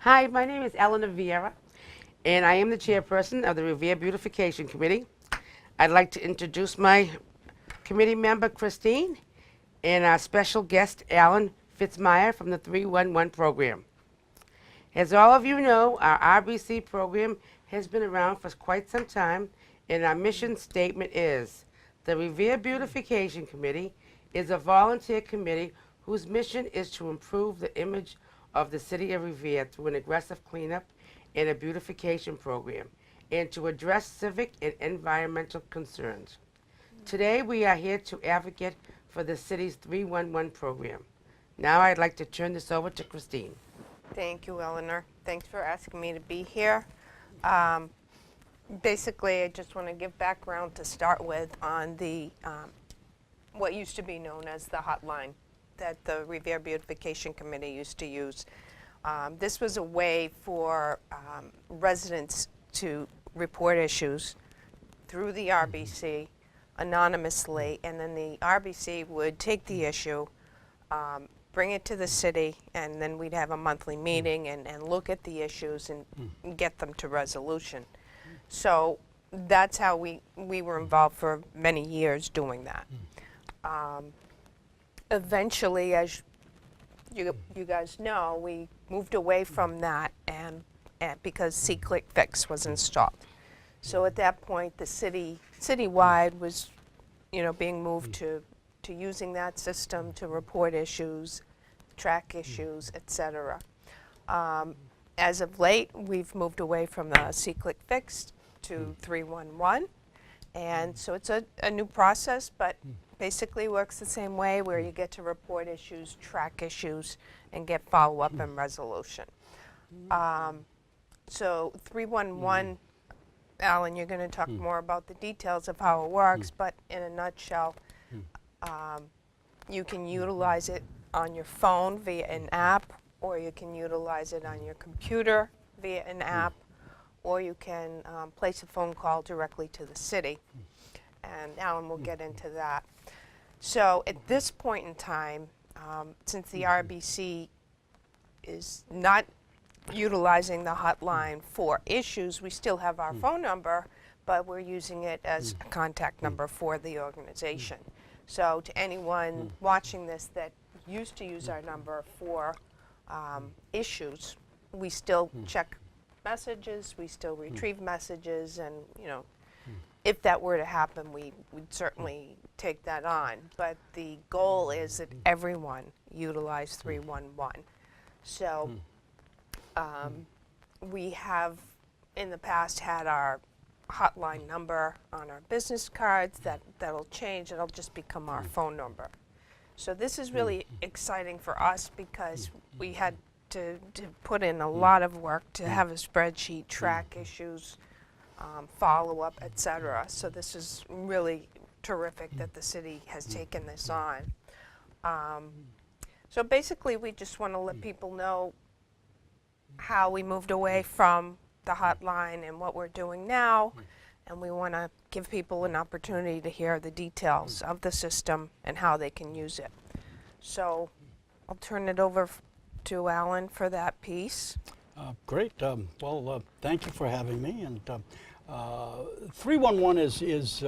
Hi, my name is Eleanor Vieira, and I am the chairperson of the Revere Beautification Committee. I'd like to introduce my committee member, Christine, and our special guest, Allan Fitzmaurice from the 311 program. As all of you know, our RBC program has been around for quite some time, and our mission statement is, the Revere Beautification Committee is a volunteer committee whose mission is to improve the image of the city of Revere through an aggressive cleanup and a beautification program, and to address civic and environmental concerns. Today we are here to advocate for the city's 311 program. Now I'd like to turn this over to Christine. Thank you, Eleanor. Thanks for asking me to be here. Basically, I just want to give background to start with on the what used to be known as the hotline that the Revere Beautification Committee used to use. This was a way for residents to report issues through the RBC anonymously, and then the RBC would take the issue, bring it to the city, and then we'd have a monthly meeting and look at the issues and get them to resolution. So that's how we were involved for many years doing that. Eventually, as you guys know, we moved away from that and because C-Click Fix was installed. So at that point, the citywide was, being moved to using that system to report issues, track issues, etc. As of late, we've moved away from the C-Click Fix to 311, and so it's a new process, but basically works the same way, where you get to report issues, track issues, and get follow-up and resolution. So 311, Allan, you're going to talk more about the details of how it works, but in a nutshell, you can utilize it on your phone via an app, or you can utilize it on your computer via an app, or you can place a phone call directly to the city. And Allan will get into that. So at this point in time, since the RBC is not utilizing the hotline for issues, we still have our phone number, but we're using it as a contact number for the organization. So to anyone watching this that used to use our number for issues, we still check messages, we still retrieve messages, and if that were to happen, we'd certainly take that on. But the goal is that everyone utilize 311. So we have in the past had our hotline number on our business cards. That'll change. It'll just become our phone number. So this is really exciting for us because we had to put in a lot of work to have a spreadsheet, track issues, follow up, etc. So this is really terrific that the city has taken this on. So basically, we just want to let people know how we moved away from the hotline and what we're doing now, and we want to give people an opportunity to hear the details of the system and how they can use it. So I'll turn it over to Allan for that piece. Great. Thank you for having me. And 311 is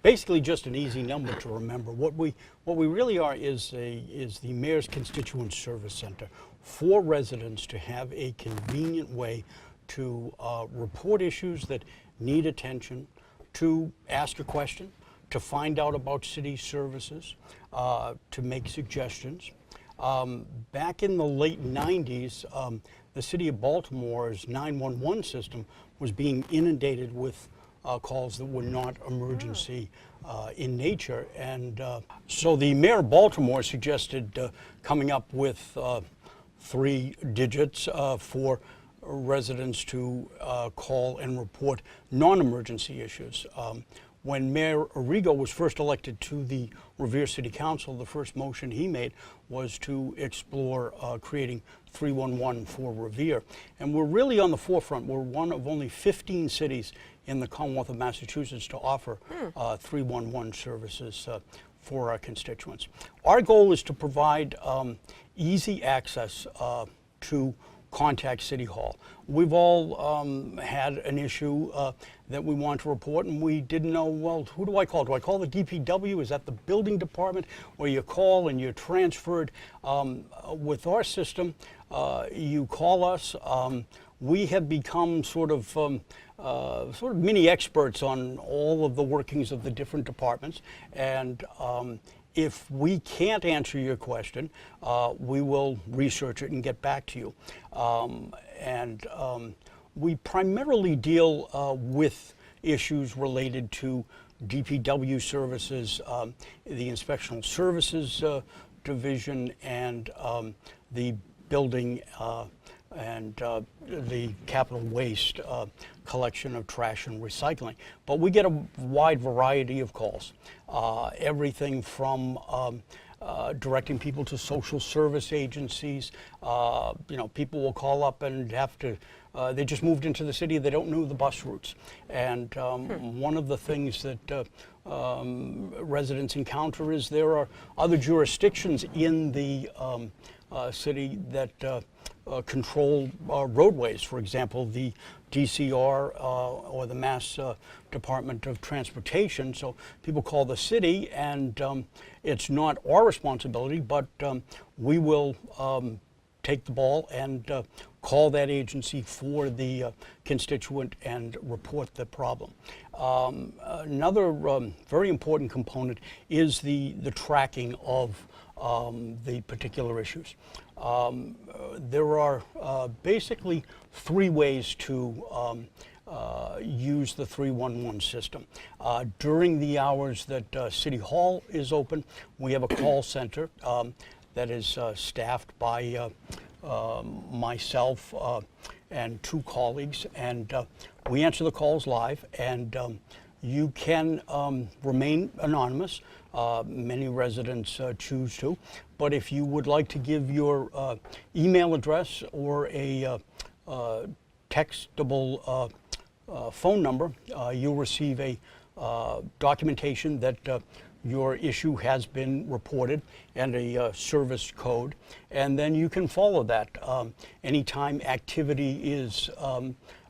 basically just an easy number to remember. What we really are is the Mayor's Constituent Service Center for residents to have a convenient way to report issues that need attention, to ask a question, to find out about city services, to make suggestions. Back in the late 90s, the city of Baltimore's 911 system was being inundated with calls that were not emergency in nature. And so the mayor of Baltimore suggested coming up with 3 digits for residents to call and report non-emergency issues. When Mayor Arrigo was first elected to the Revere City Council, the first motion he made was to explore creating 311 for Revere. And we're really on the forefront. We're one of only 15 cities in the Commonwealth of Massachusetts to offer 311 services for our constituents. Our goal is to provide easy access to contact City Hall. We've all had an issue that we want to report, and we didn't know, well, who do I call? Do I call the DPW? Is that the building department? Or you call and you're transferred. With our system, you call us. We have become sort of mini experts on all of the workings of the different departments, and if we can't answer your question, we will research it and get back to you. We primarily deal with issues related to DPW services, the Inspectional Services Division, and the building and the capital waste collection of trash and recycling. But we get a wide variety of calls, everything from directing people to social service agencies. People will call up and have to, they just moved into the city, they don't know the bus routes. And one of the things that residents encounter is there are other jurisdictions in the city that control roadways. For example, the DCR or the Mass Department of Transportation. So people call the city, and it's not our responsibility, but we will take the ball and call that agency for the constituent and report the problem. Another very important component is the tracking of the particular issues. There are basically three ways to use the 311 system. During the hours that City Hall is open, we have a call center that is staffed by myself and two colleagues, and we answer the calls live, and you can remain anonymous. Many residents choose to, but if you would like to give your email address or a textable phone number, you'll receive a documentation that your issue has been reported and a service code, and then you can follow that. Anytime activity is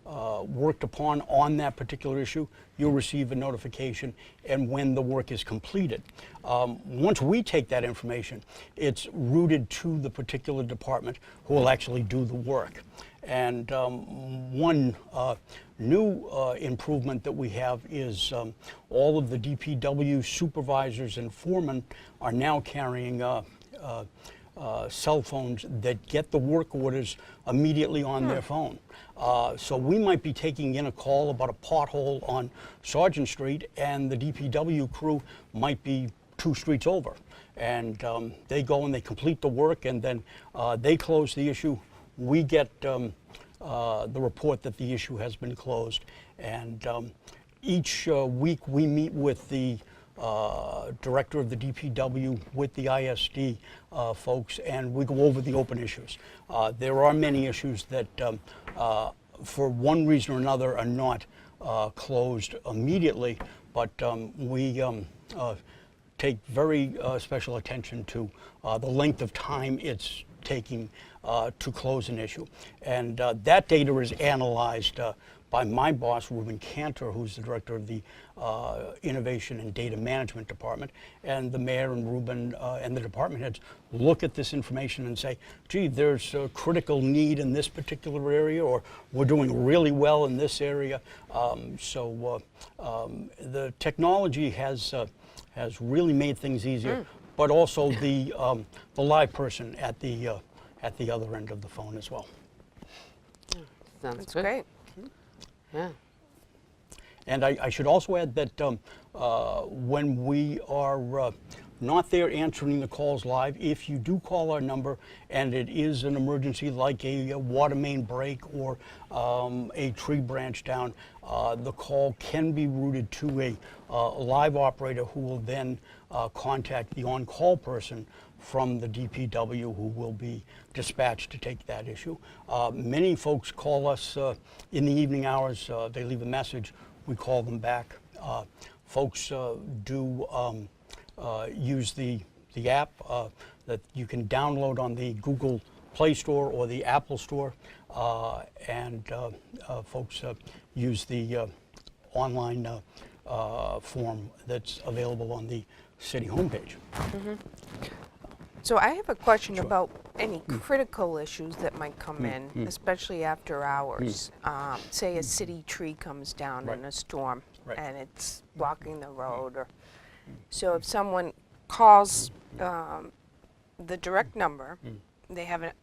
worked upon on that particular issue, you'll receive a notification, and when the work is completed. Once we take that information, it's routed to the particular department who will actually do the work. And one new improvement that we have is all of the DPW supervisors and foremen are now carrying cell phones that get the work orders immediately on their phone. So we might be taking in a call about a pothole on Sargent Street, and the DPW crew might be 2 streets over. And they go and they complete the work, and then they close the issue. We get the report that the issue has been closed. And each week we meet with the director of the DPW with the ISD folks, and we go over the open issues. There are many issues that for one reason or another are not closed immediately, but we take very special attention to the length of time it's taking to close an issue. And that data is analyzed by my boss, Ruben Cantor, who's the director of the Innovation and Data Management Department. And the mayor and Ruben and the department heads look at this information and say, gee, there's a critical need in this particular area, or we're doing really well in this area. So the technology has really made things easier, but also the live person at the other end of the phone as well. Sounds That's good. great. Yeah. And I should also add that when we are not there answering the calls live, if you do call our number and it is an emergency like a water main break or a tree branch down, the call can be routed to a live operator who will then contact the on-call person from the DPW who will be dispatched to take that issue. Many folks call us in the evening hours. They leave a message. We call them back. Folks do use the app that you can download on the Google Play Store or the Apple Store, and folks use the online form that's available on the city homepage. So I have a question Sure. about any critical issues that might come in, especially after hours. Say a city tree comes down Right. in a storm Right. and it's blocking the road. Or so if someone calls the direct number, they have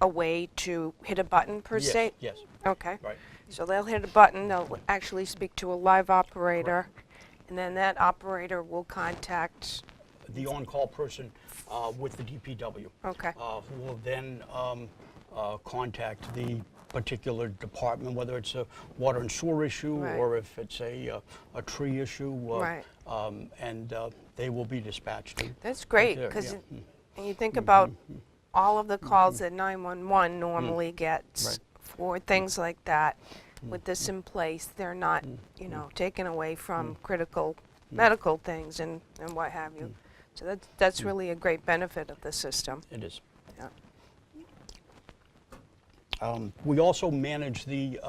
a way to hit a button per Yes, se? yes, Okay. right. So they'll hit a button, they'll actually speak to a live operator, and then that operator will contact, The on-call person with the DPW. okay, Who will then contact the particular department, whether it's a water and sewer issue Right. or if it's a tree issue. Right. And they will be dispatched to. that's great, there, because yeah. you think about all of the calls that 911 normally gets Right. for things like that. With this in place, they're not, you know, taken away from critical medical things and what have you. So that's really a great benefit of the system. It is. Yeah. We also manage the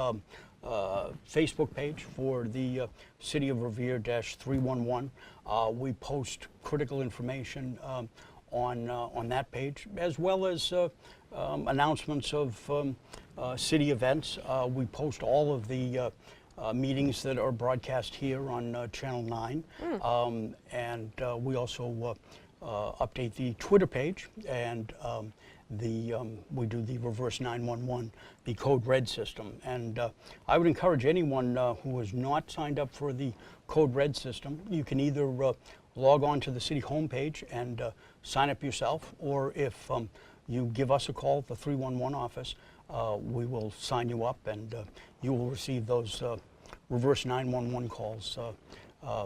Facebook page for the City of Revere-311. We post critical information on that page, as well as announcements of city events. We post all of the meetings that are broadcast here on Channel 9. And we also update the Twitter page, and we do the reverse 911, the Code Red system. And I would encourage anyone who has not signed up for the Code Red system, you can either log on to the city homepage and sign up yourself, or if you give us a call at the 311 office, we will sign you up, and you will receive those reverse 911 calls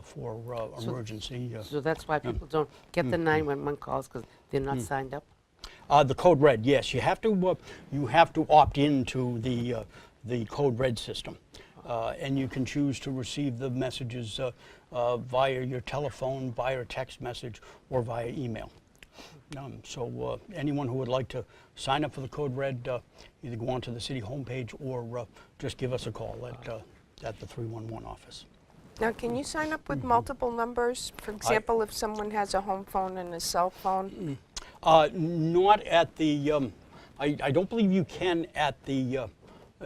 for emergency. So that's why people don't get the 911 calls, because they're not signed up? The Code Red, yes, you have to opt into the Code Red system, and you can choose to receive the messages via your telephone, via text message, or via email. So anyone who would like to sign up for the Code Red, either go onto the city homepage or just give us a call at the 311 office. Now, can you sign up with multiple numbers? For example, if someone has a home phone and a cell phone? Not at the, I don't believe you can at the,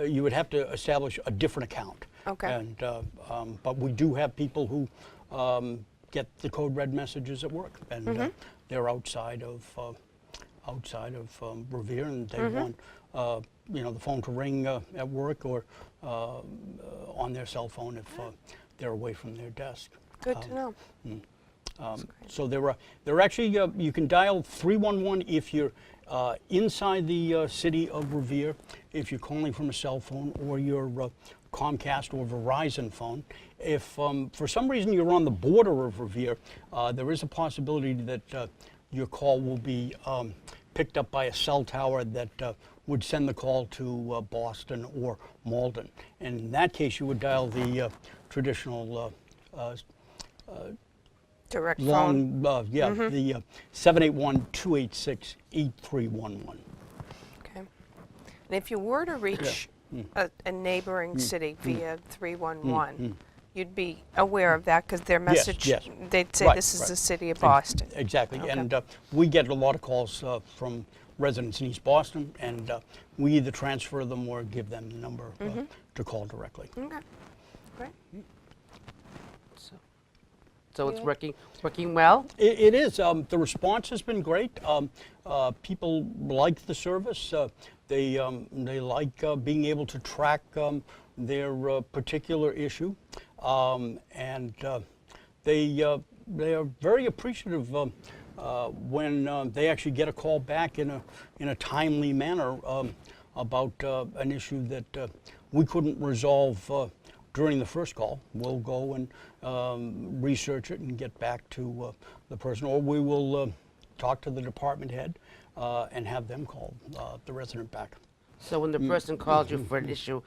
you would have to establish a different account. Okay. And, but we do have people who get the Code Red messages at work, and they're outside of Revere, and they want the phone to ring at work or on their cell phone if they're away from their desk. Good to know. So there are actually, you can dial 311 if you're inside the city of Revere, if you're calling from a cell phone or your Comcast or Verizon phone. If for some reason you're on the border of Revere, there is a possibility that your call will be picked up by a cell tower that would send the call to Boston or Malden. And in that case, you would dial the traditional Direct phone. long, the 781-286-8311. Okay. And if you were to reach a neighboring city via 311, you'd be aware of that, because their message, yes. they'd say Right, this is right. the city of Boston. Exactly, Okay. and we get a lot of calls from residents in East Boston, and we either transfer them or give them the number to call directly. Okay. Great. So it's Yeah. working well? It is. The response has been great. People like the service. They like being able to track their particular issue, and they are very appreciative when they actually get a call back in a timely manner about an issue that we couldn't resolve during the first call. We'll go and research it and get back to the person, or we will talk to the department head and have them call the resident back. So when the person calls you for an issue,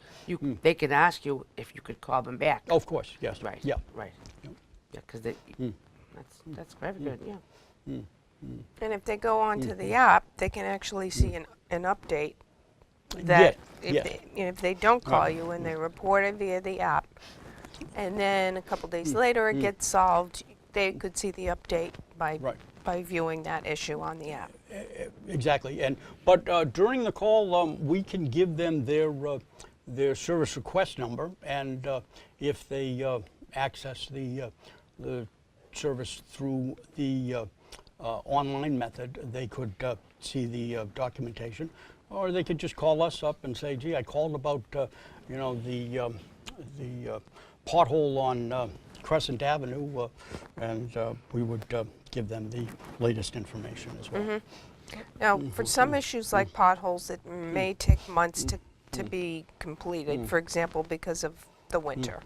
they can ask you if you could call them back? Of course, yes. Right, Yeah. right. Yep. Yeah, because that's very good, yeah. And if they go onto the app, they can actually see an update that if they don't call you and they report it via the app, and then a couple days later it gets solved, they could see the update by viewing that issue on the app. Exactly. But during the call, we can give them their service request number, and if they access the service through the online method, they could see the documentation, or they could just call us up and say, "Gee, I called about the pothole on Crescent Avenue," and we would give them the latest information as well. Now, for some issues like potholes, it may take months to be completed, for example, because of the winter.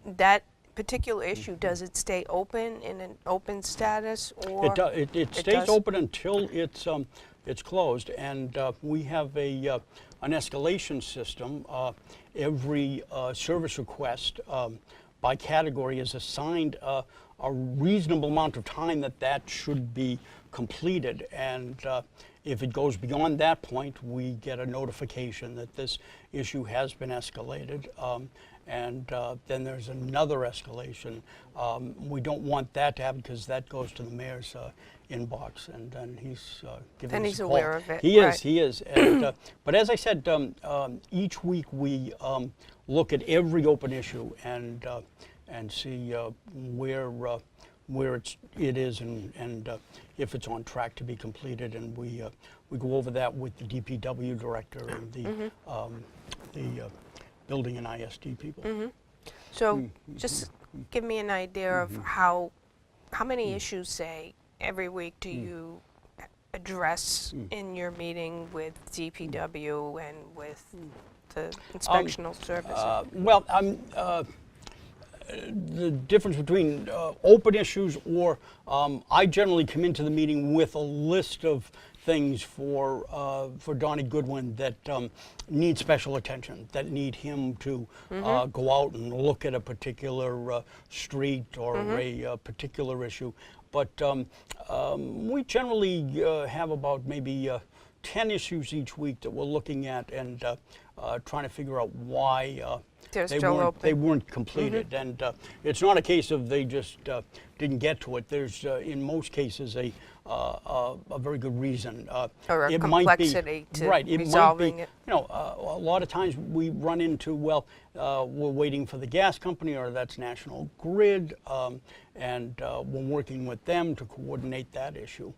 That particular issue, does it stay open in an open status, or it stays open until it's closed, and we have an escalation system. Every service request by category is assigned a reasonable amount of time that should be completed, and if it goes beyond that point, we get a notification that this issue has been escalated, and then there's another escalation. We don't want that to happen because that goes to the mayor's inbox, and then he's giving and us he's a call. aware of it. He is. And, but as I said, each week we look at every open issue and see where it is and if it's on track to be completed, and we go over that with the DPW director and the building and ISD people. So just give me an idea of how many issues, say, every week do you address in your meeting with DPW and with the inspectional services? Well, the difference between open issues or I generally come into the meeting with a list of things for Donnie Goodwin that need special attention, that need him to go out and look at a particular street or a particular issue. But we generally have about maybe 10 issues each week that we're looking at and trying to figure out why they weren't completed. And it's not a case of they just didn't get to it. There's, in most cases, a very good reason. Or a it complexity might be, to right, resolving it. You know, a lot of times we run into, well, we're waiting for the gas company, or that's National Grid, and we're working with them to coordinate that issue.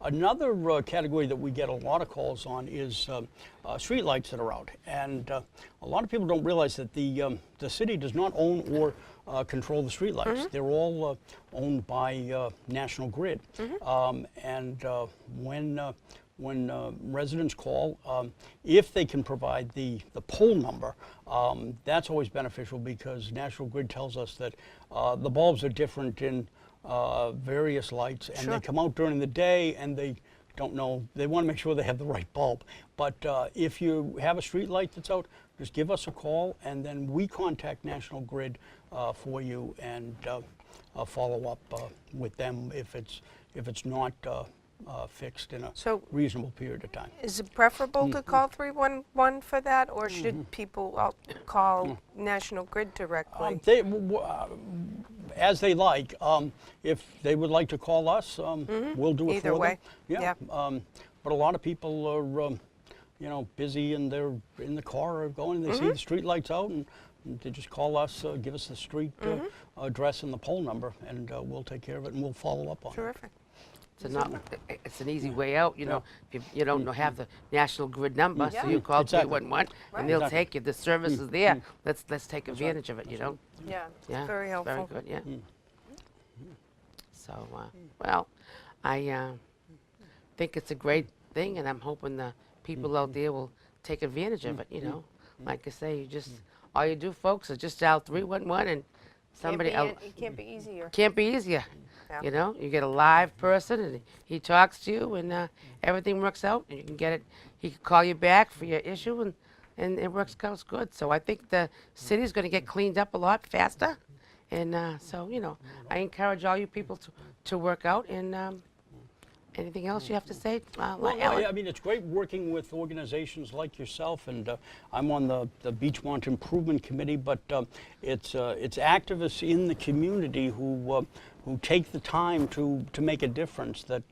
Another category that we get a lot of calls on is streetlights that are out, and a lot of people don't realize that the city does not own or control the streetlights. They're all owned by National Grid, and when residents call, if they can provide the pole number, that's always beneficial, because National Grid tells us that the bulbs are different in various lights, and they come out during the day and they don't know, they want to make sure they have the right bulb. But if you have a street light that's out, just give us a call, and then we contact National Grid for you and follow up with them if it's not fixed in a reasonable period of time. Is it preferable to call 311 for that, or should people call National Grid directly? As they like. If they would like to call us, we'll do it Either for way. them. Yeah. But a lot of people are, busy, and they're in the car or going, and they see the street lights out, and they just call us, give us the street address and the pole number, and we'll take care of it, and we'll follow up on it. Terrific. It's an easy way out, you know. If you don't have the National Grid number, so you call 311, and they'll take you. The service is there. Let's take advantage of it, you know. Yeah, Yeah, very helpful. Very good, yeah. So, well, I think it's a great thing, and I'm hoping the people out there will take advantage of it, you know. Like I say, all you do, folks, is just dial 311, and somebody else. It can't be easier. Can't be easier. Yeah. You know, you get a live person, and he talks to you, and everything works out, and you can get it. He can call you back for your issue, and it works out good. So I think the city's going to get cleaned up a lot faster, And so, you know, I encourage all you people to work out. And anything else you have to say, Well, Alan? I mean, it's great working with organizations like yourself, and I'm on the Beachmont Improvement Committee, but it's activists in the community who take the time to make a difference that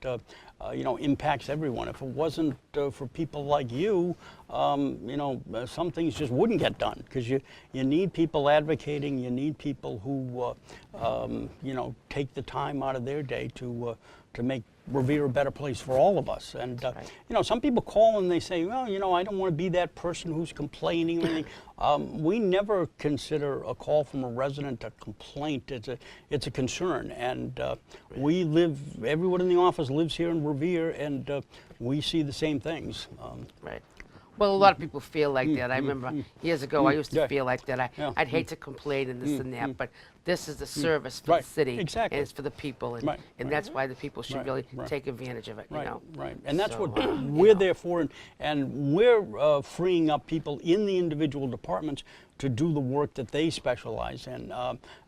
you know, impacts everyone. If it wasn't for people like you, you know, some things just wouldn't get done, because you need people advocating, you need people who you know, take the time out of their day to make Revere a better place for all of us. And Right. you know, some people call and they say, well, you know, I don't want to be that person who's complaining or anything. We never consider a call from a resident a complaint. It's a concern, and we live. Everyone in the office lives here in Revere, and we see the same things. Right. Well, a lot of people feel like that. I remember years ago I used to Yeah. feel like that. Yeah. I'd hate to complain and this and that, but this is the service for Right. the city, Exactly. and it's for the people, and, Right. and Right. that's why the people should Right. really Right. take advantage of it. Right, You know. right, and that's So, what you we're know. there for, and we're freeing up people in the individual departments to do the work that they specialize in.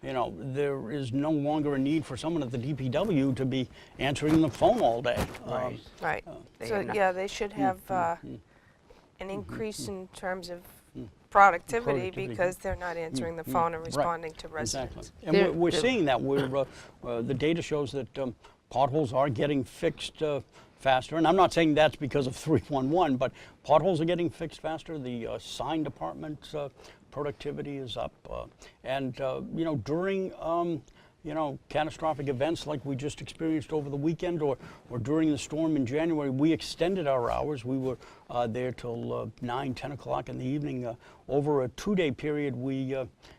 You know, there is no longer a need for someone at the DPW to be answering the phone all day. Right. Right. They So, have not- yeah, they should have an increase in terms of productivity Productivity. because they're not answering the phone and Right. responding to Exactly. residents. And They're- we're they're- seeing that. The data shows that potholes are getting fixed faster. And I'm not saying that's because of 311, but potholes are getting fixed faster. The sign department's productivity is up. And, you know, during you know, catastrophic events like we just experienced over the weekend, or during the storm in January, we extended our hours. We were there till 9, 10 o'clock in the evening. Over a 2-day period, we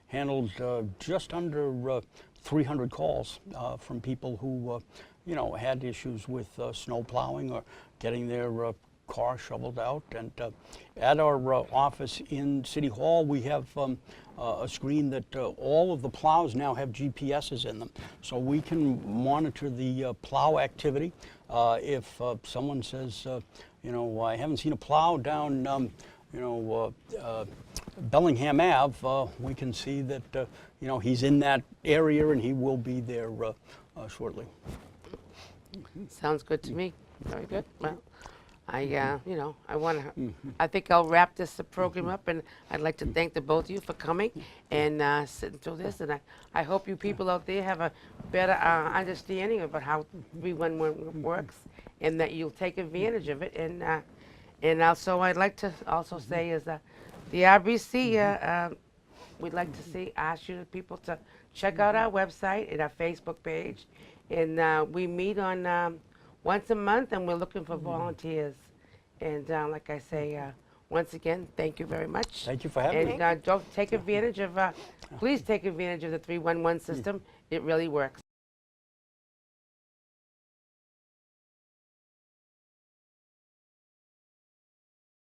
handled just under 300 calls from people who, you know, had issues with snow plowing or getting their car shoveled out. And at our office in City Hall, we have a screen that all of the plows now have GPSs in them, so we can monitor the plow activity. If someone says, you know, I haven't seen a plow down, you know, Bellingham Ave, we can see that, you know, he's in that area and he will be there shortly. Sounds good to me. Very good. Well, you know, I think I'll wrap this program up, and I'd like to thank the both of you for coming and sitting through this. And I hope you people out there have a better understanding about how 311 works, and that you'll take advantage of it. And also, I'd like to also say is the RBC. We'd like to ask you people to check out our website and our Facebook page, and we meet on once a month, and we're looking for volunteers. And like I say, once again, thank you very much. Thank you for having me. And don't take advantage of, please take advantage of the 311 system. It really works.